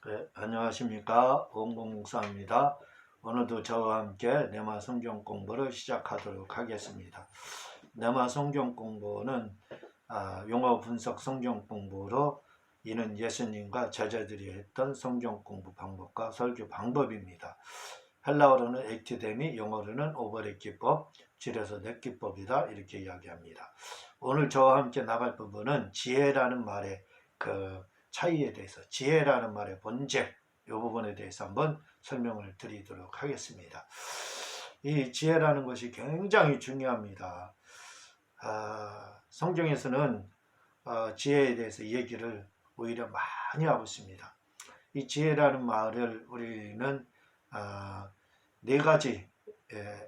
네, 안녕하십니까. 원공목사입니다. 오늘도 저와 함께 네마 성경 공부를 시작하도록 하겠습니다. 네마 성경 공부는 용어 분석 성경 공부로 이는 예수님과 제자들이 했던 성경 공부 방법과 설교 방법입니다. 헬라어로는 액티데미, 영어로는 오버랩 기법, 줄여서 랩 기법이다 이렇게 이야기합니다. 오늘 저와 함께 나갈 부분은 지혜라는 말의 차이에 대해서, 지혜라는 말의 본질, 이 부분에 대해서 한번 설명을 드리도록 하겠습니다. 이 지혜라는 것이 굉장히 중요합니다. 성경에서는 지혜에 대해서 얘기를 오히려 많이 하고 있습니다. 이 지혜라는 말을 우리는 네 가지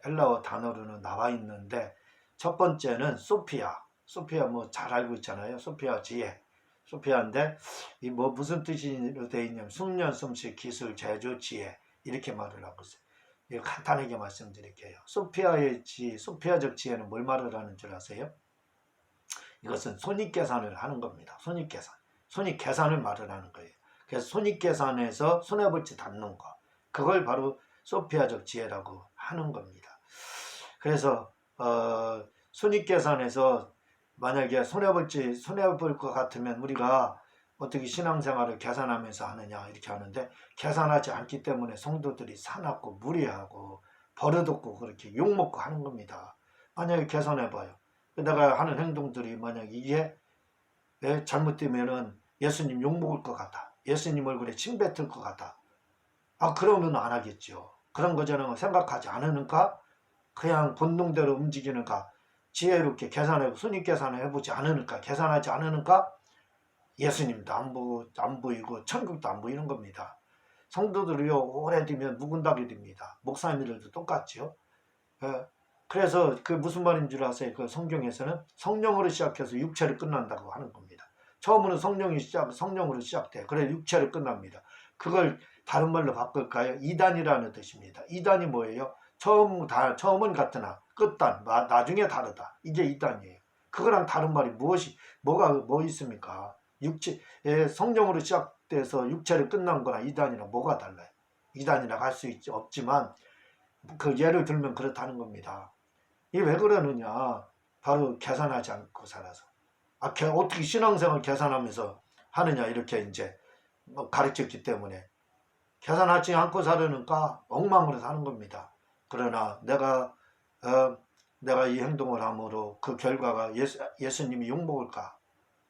헬라어 단어로는 나와 있는데, 첫 번째는 소피아 뭐 잘 알고 있잖아요. 소피아 지혜, 소피아인데 이 무슨 뜻으로 되어 있냐면 숙련, 솜씨, 기술, 재주, 지혜 이렇게 말을 하고 있어요. 이거 간단하게 말씀드릴게요. 소피아적 지혜는 뭘 말을 하는 줄 아세요? 이것은 손익계산을 하는 겁니다. 손익계산을 말을 하는 거예요. 그래서 손익계산에서 손해볼 짓 않는 거, 그걸 바로 소피아적 지혜라고 하는 겁니다. 그래서 손익계산에서 만약에 손해볼 것 같으면 우리가 어떻게 신앙생활을 계산하면서 하느냐 이렇게 하는데, 계산하지 않기 때문에 성도들이 사납고 무리하고 버릇없고 그렇게 욕먹고 하는 겁니다. 만약에 계산해봐요. 내가 하는 행동들이 만약에 이게 잘못되면은 예수님 욕먹을 것 같다, 예수님 얼굴에 침 뱉을 것 같다, 그러면 안 하겠죠. 그런 거저런 거 생각하지 않으니까 그냥 본능대로 움직이는가, 지혜롭게 계산하고 손익계산을 해보지 않으니까, 계산하지 않으니까 예수님도 안 보이고 천국도 안 보이는 겁니다. 성도들이요, 오래되면 묵은닥이 됩니다. 목사님들도 똑같죠. 그래서 그 무슨 말인 줄 아세요? 그 성경에서는 성령으로 시작해서 육체를 끝난다고 하는 겁니다. 처음으는 성령으로 시작돼. 그래 육체를 끝납니다. 그걸 다른 말로 바꿀까요? 이단이라는 뜻입니다. 이단이 뭐예요? 처음은 같으나 끝단, 나중에 다르다. 이게 이단이에요. 그거랑 다른 말이 뭐 있습니까? 성령으로 시작돼서 육체를 끝난 거나 이단이랑 뭐가 달라요? 이단이라고 할 수 없지만 그 예를 들면 그렇다는 겁니다. 이게 왜 그러느냐? 바로 계산하지 않고 살아서. 어떻게 신앙생활 계산하면서 하느냐 이렇게 이제 가르쳤기 때문에 계산하지 않고 살으니까 엉망으로 사는 겁니다. 그러나 내가 이 행동을 함으로 그 결과가 예수님이 욕먹을까?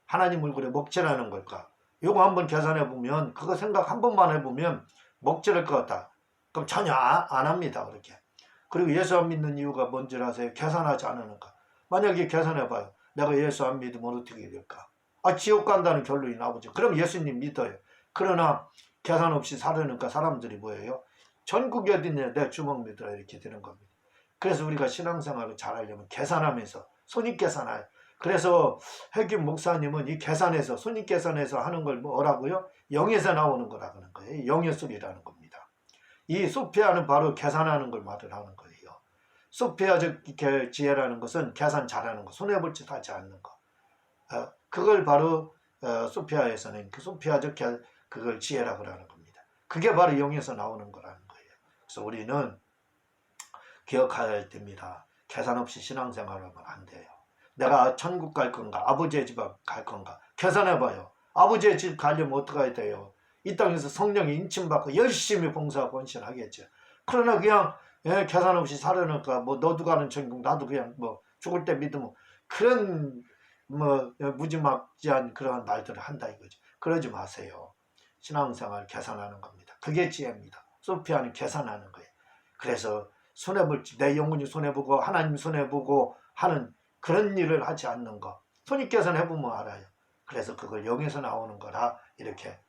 하나님 얼굴에 먹칠하는 걸까? 요거 한번 계산해보면, 그거 생각 한 번만 해보면 먹칠할 것 같다. 그럼 전혀 안 합니다. 그렇게. 그리고 예수 안 믿는 이유가 뭔지 아세요? 계산하지 않으니까. 만약에 계산해봐요. 내가 예수 안 믿으면 어떻게 될까? 지옥 간다는 결론이 나오죠. 그럼 예수님 믿어요. 그러나 계산 없이 살으니까 사람들이 뭐예요? 전국이 어딨냐, 내 주먹 믿으라 이렇게 되는 겁니다. 그래서 우리가 신앙생활을 잘하려면 계산하면서 손익계산해요. 그래서 혜균 목사님은 이 계산해서, 손익계산해서 하는 걸 뭐라고요? 영에서 나오는 거라 그러는 거예요. 영의 소리라는 겁니다. 이 소피아는 바로 계산하는 걸 말을 하는 거예요. 소피아적 지혜라는 것은 계산 잘하는 거, 손해볼 짓 하지 않는 거. 그걸 바로 소피아에서는 그 소피아적 그걸 지혜라고 하는 겁니다. 그게 바로 영에서 나오는 거라는 거예요. 그래서 우리는 기억해야 됩니다. 계산 없이 신앙생활을 하면 안 돼요. 내가 천국 갈 건가, 아버지의 집 갈 건가, 계산해봐요. 아버지의 집 가려면 어떻게 해야 돼요? 이 땅에서 성령이 인침받고 열심히 봉사하고 헌신하겠죠. 그러나 그냥 계산 없이 살아니까 너도 가는 천국, 나도 그냥 죽을 때 믿으면, 그런 무지막지한 그러한 말들을 한다 이거죠. 그러지 마세요. 신앙생활 계산하는 겁니다. 그게 지혜입니다. 소피아는 계산하는 거예요. 그래서 내 영혼이 손해보고 하나님 손해보고 하는 그런 일을 하지 않는 거, 손익계산해보면 알아요. 그래서 그걸 영에서 나오는 거라 이렇게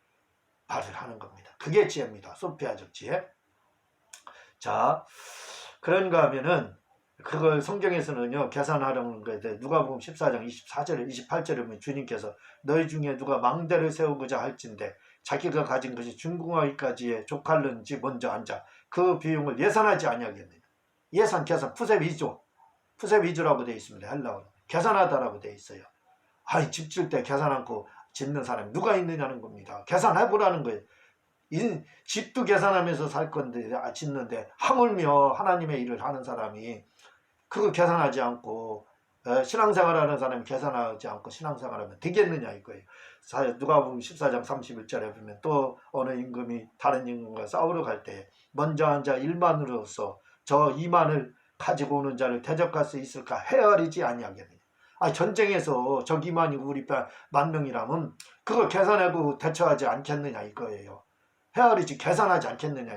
말을 하는 겁니다. 그게 지혜입니다. 소피아적 지혜. 자, 그런가 하면은 그걸 성경에서는요, 계산하려는 거에 대해 누가복음 14장 24절 28절에 보면 주님께서 너희 중에 누가 망대를 세우고자 할진대 자기가 가진 것이 중궁하기까지의 족할는지 먼저 앉아 그 비용을 예산하지 아니하겠느냐. 예산, 계산, 푸세비주라고 되어 있습니다. 헬라어로 계산하다라고 되어 있어요. 집 질 때 계산 않고 짓는 사람이 누가 있느냐는 겁니다. 계산해보라는 거예요. 집도 계산하면서 살 건데 짓는데 하물며 하나님의 일을 하는 사람이 그거 계산하지 않고 신앙생활하는 사람이 계산하지 않고 신앙생활하면 되겠느냐 이거예요. 누가복음 14장 31절에 보면 또 어느 임금이 다른 임금과 싸우러 갈 때 먼저 앉아 1만으로서 저 2만을 가지고 오는 자를 대적할 수 있을까 헤아리지 아니하겠느냐. 전쟁에서 저 2만이 우리 10,000명이라면 그걸 계산하고 대처하지 않겠느냐 이거예요. 헤아리지 계산하지 않겠느냐.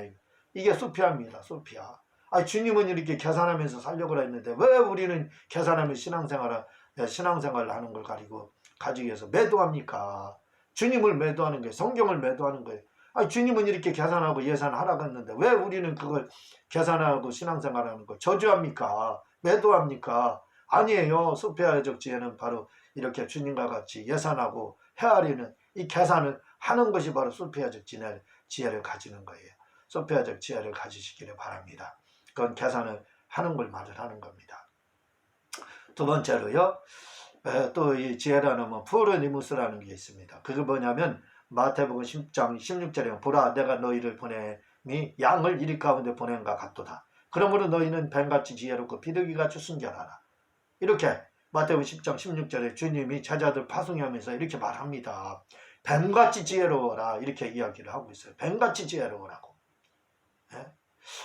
이게 소피아입니다. 소피아. 주님은 이렇게 계산하면서 살려고 했는데 왜 우리는 계산하면 신앙생활을 하는 걸 가지고 해서 매도합니까? 주님을 매도하는 거예요. 성경을 매도하는 거예요. 주님은 이렇게 계산하고 예산하라고 했는데 왜 우리는 그걸 계산하고 신앙생활하는 걸 저주합니까? 매도합니까? 아니에요. 소피아적 지혜는 바로 이렇게 주님과 같이 예산하고 헤아리는 이 계산을 하는 것이 바로 소피아적 지혜를 가지는 거예요. 소피아적 지혜를 가지시기를 바랍니다. 그건 계산을 하는 걸 말을 하는 겁니다. 두 번째로요. 또 이 지혜라는 푸르니무스라는 게 있습니다. 그게 뭐냐면 마태복음 10장 16절에 보라 내가 너희를 보냄이 양을 이리 가운데 보낸과 같도다. 그러므로 너희는 뱀같이 지혜롭고 비둘기같이 순결하라. 이렇게 마태복음 10장 16절에 주님이 제자들 파송하면서 이렇게 말합니다. 뱀같이 지혜로워라 이렇게 이야기를 하고 있어요. 뱀같이 지혜로워라고.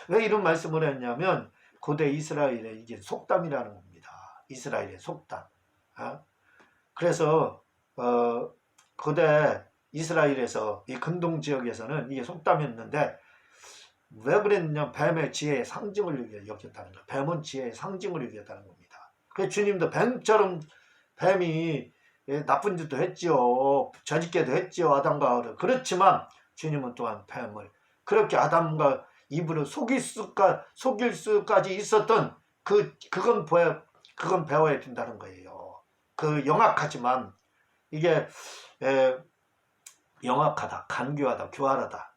왜 이런 말씀을 했냐면 고대 이스라엘의 이게 속담이라는 겁니다. 이스라엘의 속담. 그래서 고대 이스라엘에서 이 근동 지역에서는 이게 속담이었는데 왜 그랬냐 뱀의 지혜의 상징을 여겼다는 거예요. 뱀은 지혜의 상징을 여겼다는 겁니다. 그래서 주님도 뱀처럼 뱀이 나쁜 짓도 했지요. 저짓게도 했지요. 아담과 그렇지만 주님은 또한 뱀을 그렇게 아담과 이브를 속일 수까지 있었던 그건 배워야 된다는 거예요. 영악하지만 이게 영악하다, 간교하다, 교활하다,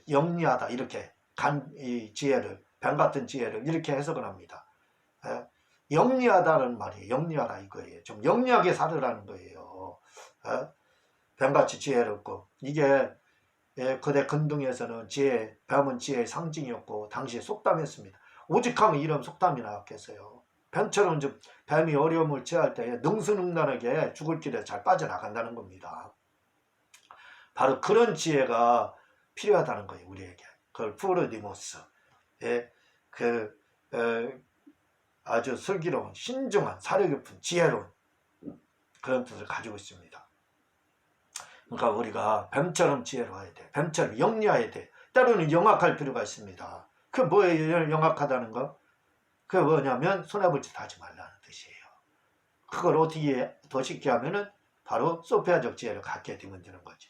영리하다 이렇게 이 지혜를 뱀 같은 지혜를 이렇게 해석을 합니다. 영리하다는 말이에요. 영리하다 이거예요. 좀 영리하게 살으라는 거예요. 뱀같이 지혜롭고 이게 거대 근동에서는 뱀은 지혜의 상징이었고 당시에 속담이었습니다. 오직하면 이런 속담이 나왔겠어요. 뱀처럼 좀 뱀이 어려움을 처할 때 능수능란하게 죽을 길에 잘 빠져나간다는 겁니다. 바로 그런 지혜가 필요하다는 거예요. 우리에게. 그걸 푸르니모스. 아주 슬기로운 신중한 사려 깊은 지혜로운 그런 뜻을 가지고 있습니다. 그러니까 우리가 뱀처럼 지혜로워야 돼. 뱀처럼 영리해야 돼. 때로는 영악할 필요가 있습니다. 그 뭐예요? 영악하다는 거? 그게 뭐냐면 손해볼 짓 하지 말라는 뜻이에요. 그걸 어떻게 더 쉽게 하면은 바로 소피아적 지혜를 갖게 되면 되는 거죠.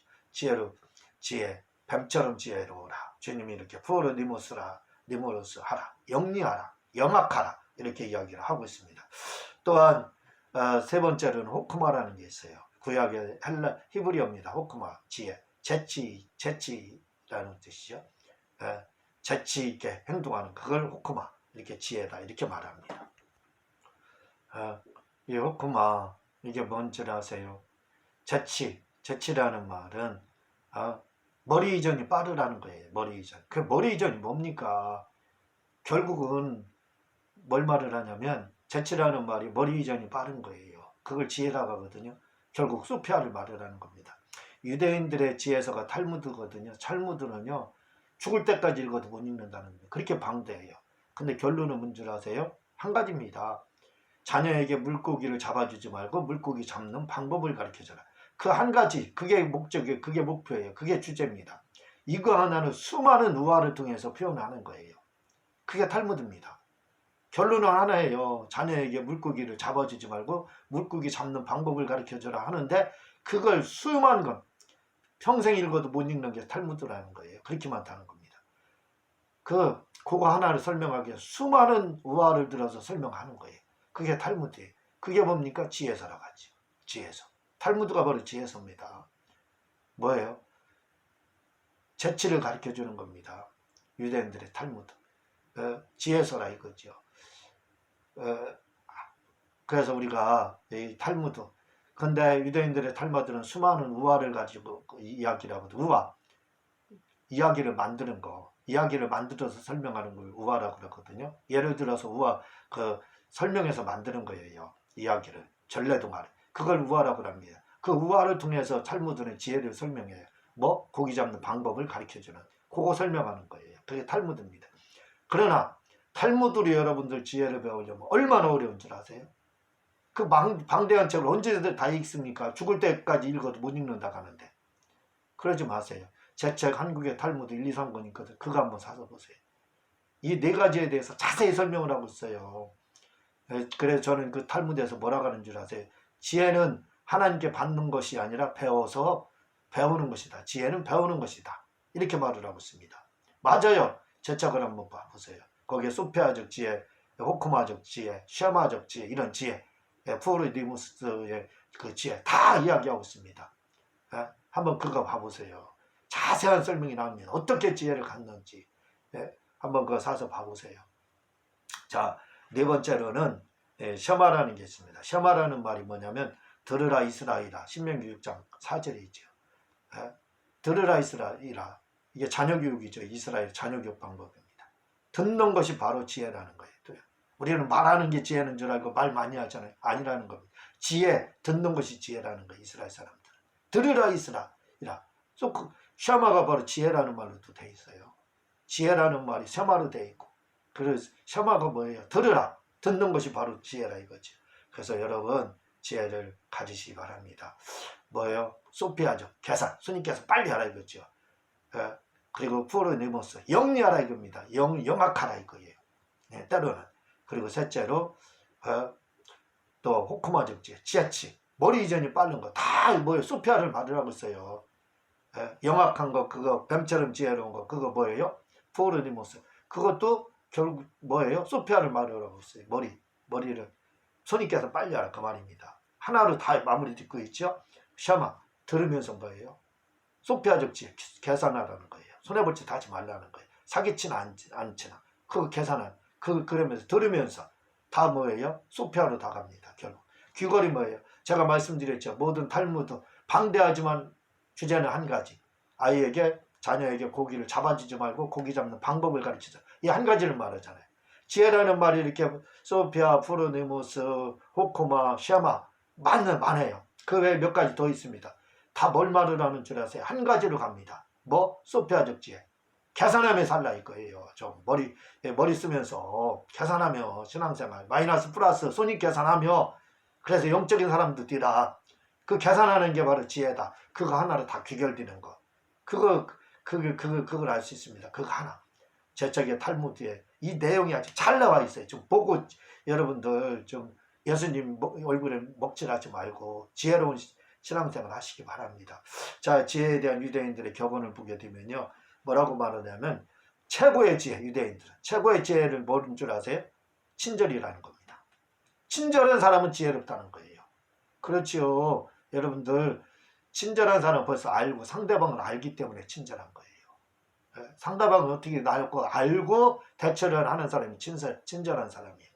뱀처럼 지혜로워라. 주님이 이렇게 푸르니모스 하라. 영리하라. 영악하라. 이렇게 이야기를 하고 있습니다. 또한 세 번째로는 호크마라는 게 있어요. 구약의 히브리어입니다. 호크마, 지혜, 재치라는 뜻이죠. 재치 있게 행동하는 그걸 호크마, 이렇게 지혜다 이렇게 말합니다. 이 호크마 이게 뭔지 아세요? 재치라는 말은 머리 이전이 빠르라는 거예요. 머리 이전. 그 머리 이전이 뭡니까? 결국은 뭘 말을 하냐면 재치라는 말이 머리 이전이 빠른 거예요. 그걸 지혜라고 하거든요. 결국 소피아를 말을 하는 겁니다. 유대인들의 지혜서가 탈무드거든요. 탈무드는요 죽을 때까지 읽어도 못 읽는다는 거예요. 그렇게 방대해요. 근데 결론은 뭔 줄 아세요? 한 가지입니다. 자녀에게 물고기를 잡아주지 말고 물고기 잡는 방법을 가르쳐줘라. 그 한 가지, 그게 목적이에요. 그게 목표예요. 그게 주제입니다. 이거 하나는 수많은 우화를 통해서 표현하는 거예요. 그게 탈무드입니다. 결론은 하나예요. 자녀에게 물고기를 잡아주지 말고 물고기 잡는 방법을 가르쳐줘라 하는데 그걸 수많은 건 평생 읽어도 못 읽는 게 탈무드라는 거예요. 그렇게 많다는 겁니다. 그거 하나를 설명하기 위해 수많은 우화를 들어서 설명하는 거예요. 그게 탈무드예요. 그게 뭡니까? 지혜서라고 하죠. 지혜서. 탈무드가 바로 지혜서입니다. 뭐예요? 재치를 가르쳐주는 겁니다. 유대인들의 탈무드. 지혜서라 이거죠. 그래서 우리가 이 탈무드, 근데 유대인들의 탈무드는 수많은 우화를 가지고 이야기를 하거든. 우화, 이야기를 만드는 거, 이야기를 만들어서 설명하는 걸 우화라고 그러거든요. 예를 들어서 우화 설명해서 만드는 거예요. 이야기를 전래동화를 그걸 우화라고 합니다. 그 우화를 통해서 탈무드는 지혜를 설명해요. 뭐 고기 잡는 방법을 가르쳐주는 그거 설명하는 거예요. 그게 탈무드입니다. 그러나 탈무드로 여러분들 지혜를 배우려면 얼마나 어려운 줄 아세요? 그 방대한 책을 언제 다 읽습니까? 죽을 때까지 읽어도 못 읽는다 하는데 그러지 마세요. 제 책 한국의 탈무드 1, 2, 3권 있거든. 그거 한번 사서 보세요. 이 네 가지에 대해서 자세히 설명을 하고 있어요. 그래서 저는 그 탈무드에서 뭐라고 하는 줄 아세요? 지혜는 하나님께 받는 것이 아니라 배워서 배우는 것이다. 지혜는 배우는 것이다. 이렇게 말을 하고 있습니다. 맞아요. 제 책을 한번 봐보세요. 거기에 소피아적 지혜, 호크마적 지혜, 샤마적 지혜 이런 지혜, 푸르디무스의 그 지혜 다 이야기하고 있습니다. 한번 그거 봐보세요. 자세한 설명이 나옵니다. 어떻게 지혜를 갖는지 한번 그거 사서 봐보세요. 자, 네 번째로는 셔마라는 게 있습니다. 셔마라는 말이 뭐냐면 들으라 이스라엘아. 신명기 6장 4절에 있죠. 들으라 이스라엘아. 이게 자녀교육이죠. 이스라엘 자녀교육 방법입니다. 듣는 것이 바로 지혜라는 거예요. 우리는 말하는 게 지혜는 줄 알고 말 많이 하잖아요. 아니라는 겁니다. 지혜, 듣는 것이 지혜라는 거예요. 이스라엘 사람들은. 들으라 이스라엘아. 셔마가 바로 지혜라는 말로도 돼 있어요. 지혜라는 말이 셔마로 돼 있고 그래서 셔마가 뭐예요? 들으라. 듣는 것이 바로 지혜라 이거죠. 그래서 여러분 지혜를 가지시기 바랍니다. 뭐예요? 소피아죠. 계산. 스님께서 빨리 하라 이거죠. 그리고 푸르니모스. 영리하라 이겁니다. 영악하라 이거예요. 때로는. 그리고 셋째로 또 호크마적 지혜. 지혜치. 머리 이전이 빠른 거. 다 뭐예요? 소피아를 받으라고 있어요. 영악한 거 그거 뱀처럼 지혜로운 거 그거 뭐예요? 푸르니모스. 그것도 결국 뭐예요? 소피아를 말하라고 했어요. 머리를 손님께서 빨리 하라 그 말입니다. 하나로 다 마무리 짓고 있죠. 샤마 들으면서 뭐예요? 소피아적 지혜 계산하라는 거예요. 손해볼 짓 하지 말라는 거예요. 사기치나 않지나 그거 계산한 그러면서 들으면서 다 뭐예요? 소피아로 다 갑니다. 결국 귀걸이 뭐예요? 제가 말씀드렸죠. 모든 탈무드 방대하지만 주제는 한 가지. 아이에게 자녀에게 고기를 잡아주지 말고 고기 잡는 방법을 가르치자. 이 한 가지를 말하잖아요. 지혜라는 말이 이렇게 소피아, 푸르니무스, 호코마, 샤마 많아요. 그 외에 몇 가지 더 있습니다. 다 뭘 말을 하는 줄 아세요? 한 가지로 갑니다. 뭐? 소피아적 지혜. 계산하며 살라 이거예요. 좀 머리 쓰면서 계산하며 신앙생활 마이너스 플러스 손익 계산하며 그래서 영적인 사람들이라 그 계산하는 게 바로 지혜다. 그거 하나로 다 귀결되는 거. 그걸 알 수 있습니다. 그거 하나. 제 책의 탈무드에 이 내용이 아주 잘 나와 있어요. 좀 보고 여러분들 좀 예수님 얼굴에 먹칠하지 말고 지혜로운 신앙생활 하시기 바랍니다. 자, 지혜에 대한 유대인들의 격언을 보게 되면요. 뭐라고 말하냐면 최고의 지혜, 유대인들은 최고의 지혜를 모르는 줄 아세요? 친절이라는 겁니다. 친절한 사람은 지혜롭다는 거예요. 그렇지요. 여러분들 친절한 사람은 벌써 알고 상대방을 알기 때문에 친절한 거예요. 상대방은 어떻게 알고 대처를 하는 사람이 친절한 사람이에요.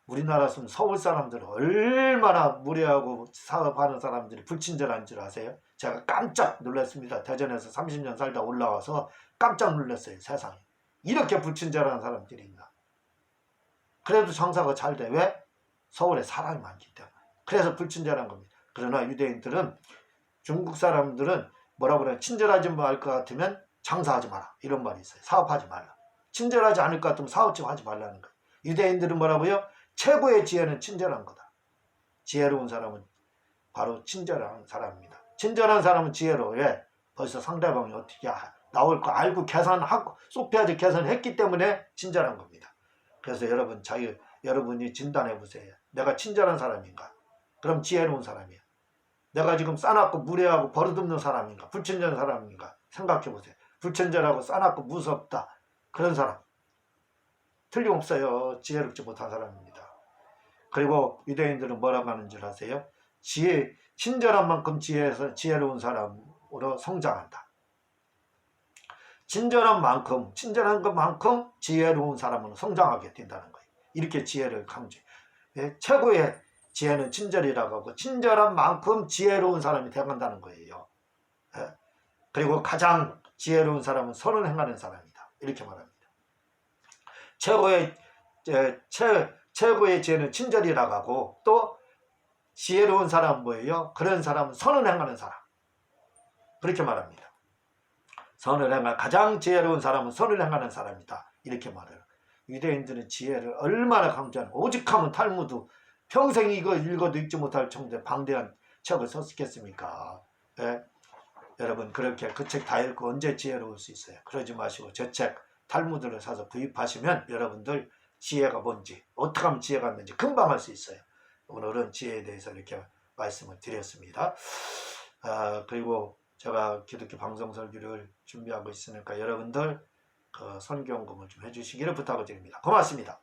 우리나라 서울 사람들은 얼마나 무례하고 사업하는 사람들이 불친절한 줄 아세요? 제가 깜짝 놀랐습니다. 대전에서 30년 살다 올라와서 깜짝 놀랐어요. 세상에. 이렇게 불친절한 사람들이 있나. 그래도 장사가 잘 돼. 왜? 서울에 사람이 많기 때문에. 그래서 불친절한 겁니다. 그러나 유대인들은 중국 사람들은 뭐라고 그래요? 친절하지 말 것 같으면 장사하지 마라. 이런 말이 있어요. 사업하지 말라. 친절하지 않을 것 같으면 사업 좀 하지 말라는 거예요. 유대인들은 뭐라고요? 최고의 지혜는 친절한 거다. 지혜로운 사람은 바로 친절한 사람입니다. 친절한 사람은 지혜로워요. 벌써 상대방이 어떻게 나올 거 알고 계산하고 소피아적 계산했기 때문에 친절한 겁니다. 그래서 여러분이 진단해 보세요. 내가 친절한 사람인가? 그럼 지혜로운 사람이야. 내가 지금 싸납고 무례하고 버릇없는 사람인가? 불친절한 사람인가? 생각해 보세요. 불친절하고 싸납고 무섭다. 그런 사람. 틀림없어요. 지혜롭지 못한 사람입니다. 그리고 유대인들은 뭐라고 하는 줄 아세요? 친절한 만큼 지혜로운 사람으로 성장한다. 친절한 것만큼 지혜로운 사람으로 성장하게 된다는 거예요. 이렇게 지혜를 강조해요. 최고의 지혜는 친절이라고 하고 친절한 만큼 지혜로운 사람이 되어간다는 거예요. 그리고 가장 지혜로운 사람은 선을 행하는 사람이다. 이렇게 말합니다. 최고의 지혜는 친절이라고 하고, 또 지혜로운 사람은 뭐예요? 그런 사람은 선을 행하는 사람. 그렇게 말합니다. 가장 지혜로운 사람은 선을 행하는 사람이다. 이렇게 말해요. 유대인들은 지혜를 얼마나 강조하는, 오직하면 탈무드, 평생 이거 읽어도 읽지 못할 정도의 방대한 책을 썼겠습니까? 예? 여러분, 그렇게 그 책 다 읽고 언제 지혜로울 수 있어요? 그러지 마시고 저 책 탈무드를 사서 구입하시면 여러분들 지혜가 뭔지, 어떻게 하면 지혜가 있는지 금방 알 수 있어요. 오늘은 지혜에 대해서 이렇게 말씀을 드렸습니다. 그리고 제가 기독교 방송 설교를 준비하고 있으니까 여러분들 그 선교헌금을 좀 해주시기를 부탁을 드립니다. 고맙습니다.